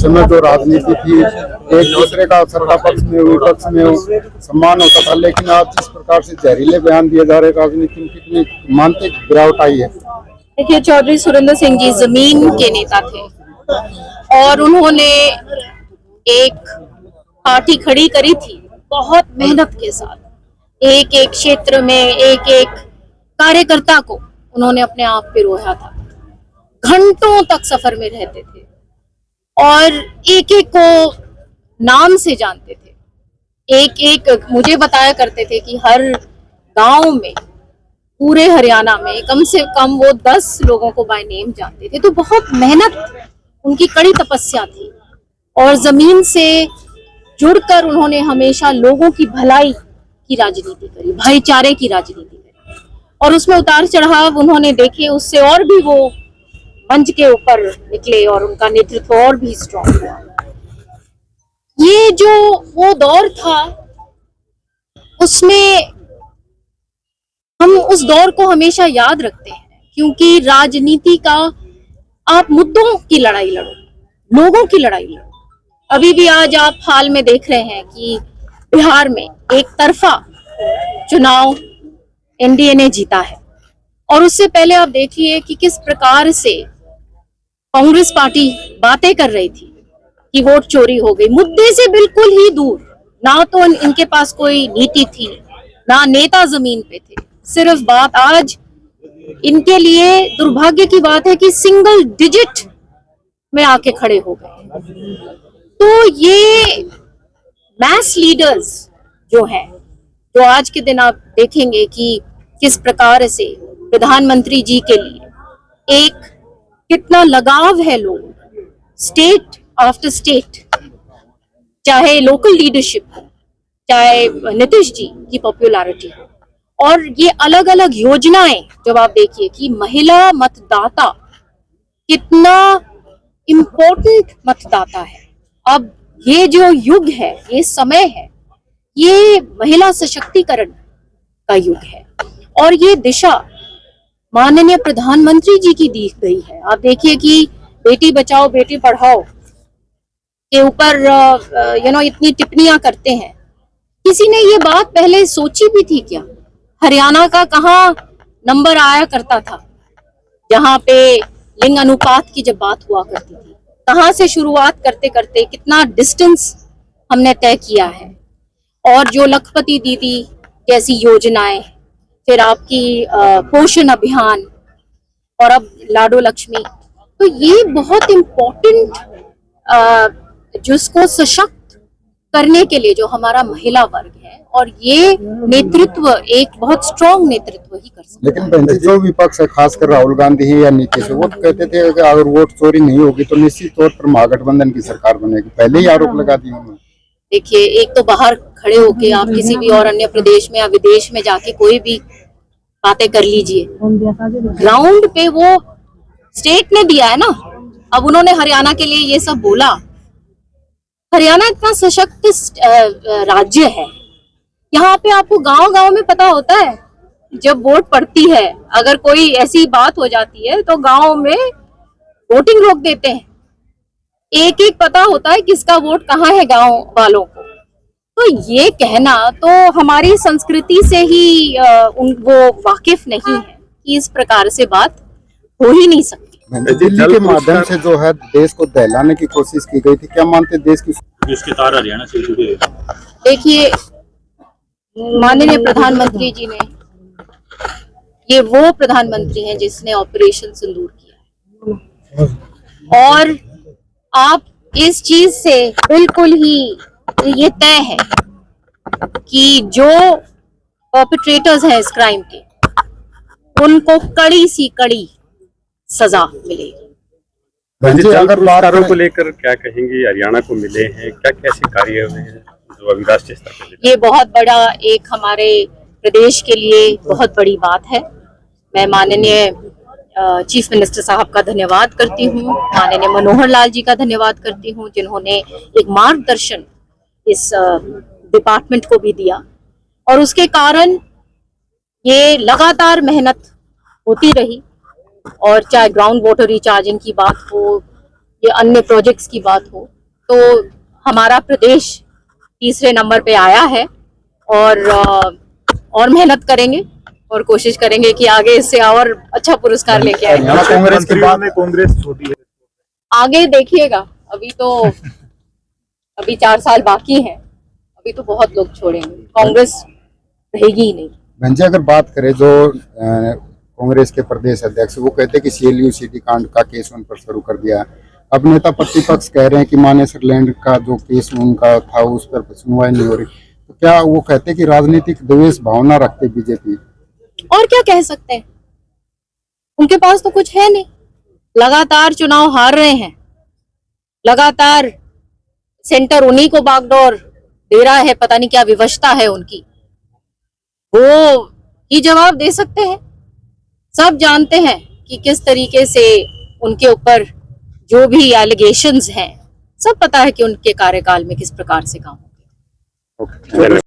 समय जो राजनीति थी, एक दूसरे का सत्ता पक्ष में विपक्ष में सम्मान होता था, लेकिन आज जिस प्रकार से जहरीले बयान दिए जा रहे राजनीति में, कितनी मानसिक गिरावट आई है। देखिए, चौधरी सुरेंद्र सिंह जी जमीन के नेता थे और उन्होंने एक पार्टी खड़ी करी थी बहुत मेहनत के साथ। एक एक क्षेत्र में एक एक कार्यकर्ता को उन्होंने अपने आप पे रोया था, घंटों तक सफर में रहते थे और एक एक को नाम से जानते थे। एक एक मुझे बताया करते थे कि हर गांव में, पूरे हरियाणा में कम से कम वो 10 लोगों को बाय नेम जानते थे। तो बहुत मेहनत, उनकी कड़ी तपस्या थी और जमीन से जुड़कर उन्होंने हमेशा लोगों की भलाई की राजनीति करी, भाईचारे की राजनीति करी और उसमें उतार चढ़ाव उन्होंने देखे। उससे और भी वो मंच के ऊपर निकले और उनका नेतृत्व और भी स्ट्रॉन्ग हुआ। ये जो वो दौर था, उसमें हम उस दौर को हमेशा याद रखते हैं, क्योंकि राजनीति का आप मुद्दों की लड़ाई लड़ो, लोगों की लड़ाई लड़ो। अभी भी आज आप हाल में देख रहे हैं कि बिहार में एक तरफा चुनाव एनडीए ने जीता है और उससे पहले आप देखिए कि किस प्रकार से कांग्रेस पार्टी बातें कर रही थी कि वोट चोरी हो गई, मुद्दे से बिल्कुल ही दूर। ना तो इनके पास कोई नीति थी, ना नेता जमीन पे थे। सिर्फ बात आज इनके लिए दुर्भाग्य की बात है कि सिंगल डिजिट में आके खड़े हो गए। तो ये मैस लीडर्स जो हैं, जो आज के दिन आप देखेंगे कि किस प्रकार से प्रधानमंत्री जी के लिए एक कितना लगाव है लोगों, स्टेट आफ्टर स्टेट, चाहे लोकल लीडरशिप हो, चाहे नीतीश जी की पॉपुलैरिटी हो, और ये अलग अलग योजनाएं जब आप देखिए कि महिला मतदाता कितना इम्पोर्टेंट मतदाता है। अब ये जो युग है, ये समय है, ये महिला सशक्तिकरण का युग है और ये दिशा माननीय प्रधानमंत्री जी की दी गई है। आप देखिए कि बेटी बचाओ बेटी पढ़ाओ के ऊपर इतनी टिप्पणियां करते हैं। किसी ने ये बात पहले सोची भी थी क्या? हरियाणा का कहाँ नंबर आया करता था जहाँ पे लिंग अनुपात की जब बात हुआ करती थी? कहाँ से शुरुआत करते करते कितना डिस्टेंस हमने तय किया है। और जो लखपति दीदी जैसी योजनाएं, फिर आपकी पोषण अभियान और अब लाडो लक्ष्मी, तो ये बहुत इम्पोर्टेंट, जिसको सशक्त करने के लिए जो हमारा महिला वर्ग है, और ये नेतृत्व एक बहुत स्ट्रॉन्ग नेतृत्व ही कर सकता है। लेकिन जो विपक्ष है, खासकर राहुल गांधी है या नीतीश, वो कहते थे कि अगर वोट चोरी नहीं होगी तो निश्चित तौर पर महागठबंधन की सरकार बनेगी। पहले ही आरोप लगा दिए उन्होंने। देखिए, एक तो बाहर खड़े होके आप किसी भी और अन्य प्रदेश में या विदेश में जाके कोई भी बातें कर लीजिए, ग्राउंड पे वो स्टेट ने दिया है ना। अब उन्होंने हरियाणा के लिए ये सब बोला। हरियाणा इतना सशक्त राज्य है, यहाँ पे आपको गांव गांव में पता होता है जब वोट पड़ती है, अगर कोई ऐसी बात हो जाती है तो गांव में वोटिंग रोक देते हैं। एक एक पता होता है किसका वोट कहाँ है गांव वालों को। तो ये कहना तो हमारी संस्कृति से ही वो वाकिफ नहीं है कि इस प्रकार से बात हो ही नहीं सकती। दिल्ली के माध्यम से जो है देश को दहलाने की कोशिश की गई थी, क्या मानते देश की जिसके तार हरियाणा से जुड़े? देखिए, माननीय प्रधानमंत्री जी ने, ये वो प्रधानमंत्री हैं जिसने ऑपरेशन सिंदूर किया है और आप इस चीज से बिल्कुल ही ये तय है कि जो परपेट्रेटर्स हैं इस क्राइम के, उनको कड़ी सी कड़ी सजा मिलेगी। अगर पुरस्कारों को लेकर क्या कहेंगे? हरियाणा को मिले हैं, क्या कैसे कार्य हुए हैं जो अभी राष्ट्रीय स्तर पर? ये बहुत बड़ा एक हमारे प्रदेश के लिए बहुत बड़ी बात है। मैं माननीय चीफ मिनिस्टर साहब का धन्यवाद करती हूँ, माननीय मनोहर लाल जी का धन्यवाद करती हूँ, जिन्होंने एक मार्गदर्शन इस डिपार्टमेंट को भी दिया और उसके कारण ये लगातार मेहनत होती रही। और चाहे ग्राउंड वाटर रिचार्जिंग की बात हो या अन्य प्रोजेक्ट्स की बात हो, तो हमारा प्रदेश तीसरे नंबर पे आया है और मेहनत करेंगे और कोशिश करेंगे कि आगे इससे और अच्छा पुरस्कार लेके आए। हरियाणा कांग्रेस के बाद में कांग्रेस छोटी है। आगे देखिएगा, अभी 4 साल बाकी हैं, अभी तो बहुत लोग छोड़ेंगे, कांग्रेस रहेगी ही नहीं। बहन जी, अगर बात करें जो कांग्रेस के प्रदेश अध्यक्ष, वो कहते हैं कि सीएलयू सिटी कांड का केस उन पर शुरू कर दिया। अब नेता प्रतिपक्ष कह रहे हैं कि मानेसर लैंड का जो केस उनका था उस पर सुनवाई नहीं हो रही, तो क्या वो कहते हैं कि राजनीतिक द्वेष भावना रखते बीजेपी? और क्या कह सकते हैं, उनके पास तो कुछ है नहीं, लगातार चुनाव हार रहे हैं, लगातार सेंटर उन्हीं को बागडोर दे रहा है, पता नहीं क्या विवशता है उनकी, वो ही जवाब दे सकते हैं। सब जानते हैं कि किस तरीके से उनके ऊपर जो भी एलिगेशंस हैं, सब पता है कि उनके कार्यकाल में किस प्रकार से काम होगा। धन्यवाद।